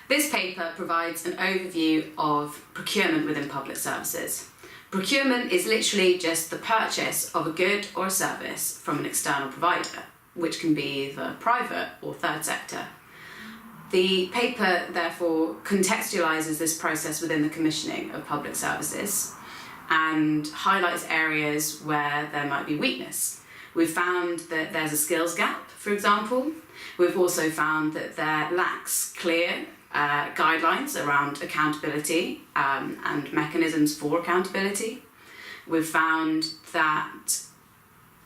This paper provides an overview of procurement within public services. Procurement is literally just the purchase of a good or a service from an external provider, which can be either private or third sector. The paper therefore contextualises this process within the commissioning of public services and highlights areas where there might be weakness. We've found that there's a skills gap, for example. We've also found that there lacks clear guidelines around accountability and mechanisms for accountability. We've found that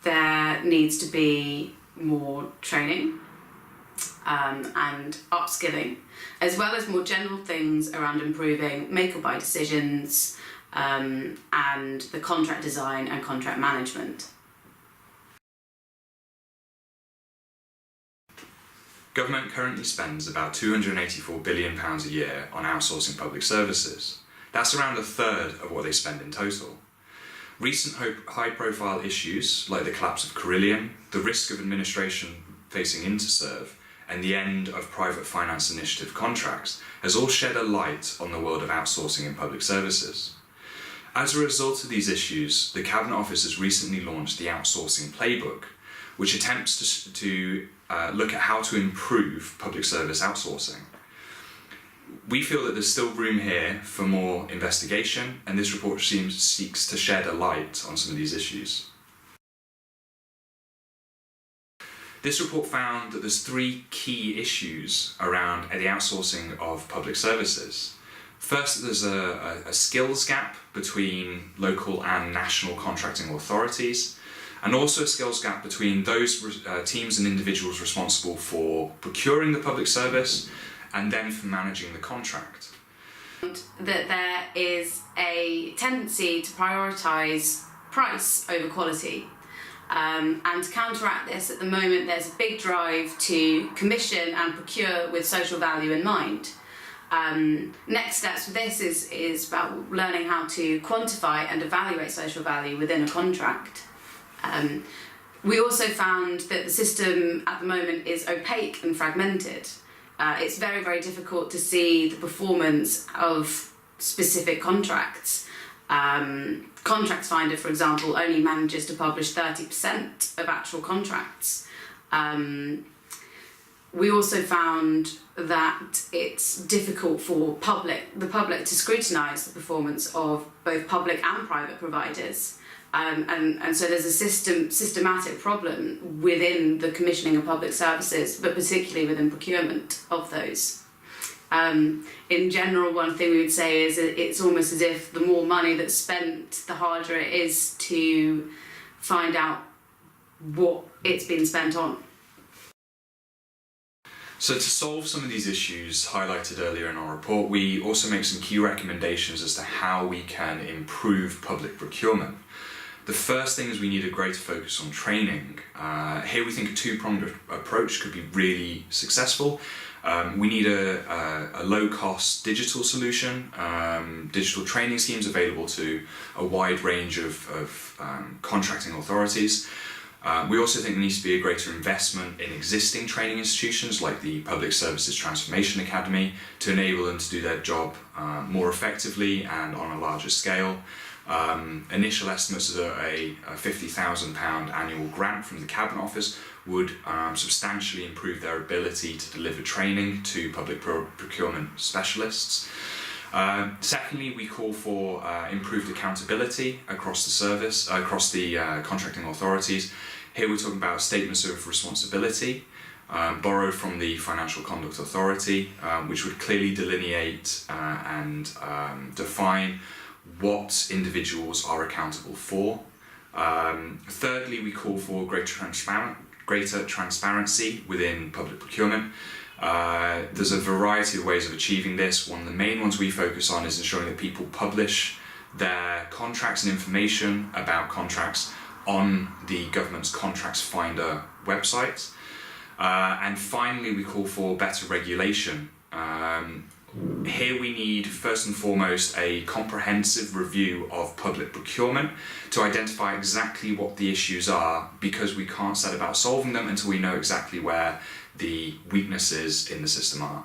there needs to be more training and upskilling, as well as more general things around improving make or buy decisions and the contract design and contract management. Government currently spends about £284 billion a year on outsourcing public services. That's around a third of what they spend in total. Recent high-profile issues like the collapse of Carillion, the risk of administration facing Interserve, and the end of private finance initiative contracts has all shed a light on the world of outsourcing in public services. As a result of these issues, the Cabinet Office has recently launched the Outsourcing Playbook, which attempts to look at how to improve public service outsourcing. We feel that there's still room here for more investigation, and this report seeks to shed a light on some of these issues. This report found that there's three key issues around the outsourcing of public services. First, there's a skills gap between local and national contracting authorities, and also a skills gap between those teams and individuals responsible for procuring the public service and then for managing the contract. That there is a tendency to prioritise price over quality. And to counteract this, at the moment there's a big drive to commission and procure with social value in mind. Next steps for this is about learning how to quantify and evaluate social value within a contract. We also found that the system at the moment is opaque and fragmented. It's very, very difficult to see the performance of specific contracts. Contracts Finder, for example, only manages to publish 30% of actual contracts. We also found that it's difficult for the public to scrutinise the performance of both public and private providers. And so there's a systematic problem within the commissioning of public services, but particularly within procurement of those. In general, one thing we would say is it's almost as if the more money that's spent, the harder it is to find out what it's been spent on. So to solve some of these issues highlighted earlier in our report, we also make some key recommendations as to how we can improve public procurement. The first thing is we need a greater focus on training. Here we think a two-pronged approach could be really successful. We need a low-cost digital solution, digital training schemes available to a wide range of contracting authorities. We also think there needs to be a greater investment in existing training institutions like the Public Services Transformation Academy to enable them to do their job more effectively and on a larger scale. Initial estimates of a £50,000 annual grant from the Cabinet Office would substantially improve their ability to deliver training to public procurement specialists. Secondly, we call for improved accountability across the service, across the contracting authorities. Here we're talking about statements of responsibility borrowed from the Financial Conduct Authority, which would clearly delineate and define what individuals are accountable for. Thirdly, we call for greater transparency within public procurement. There's a variety of ways of achieving this. One of the main ones we focus on is ensuring that people publish their contracts and information about contracts on the government's Contracts Finder website. And finally, we call for better regulation. Here we need, first and foremost, a comprehensive review of public procurement to identify exactly what the issues are, because we can't set about solving them until we know exactly where the weaknesses in the system are.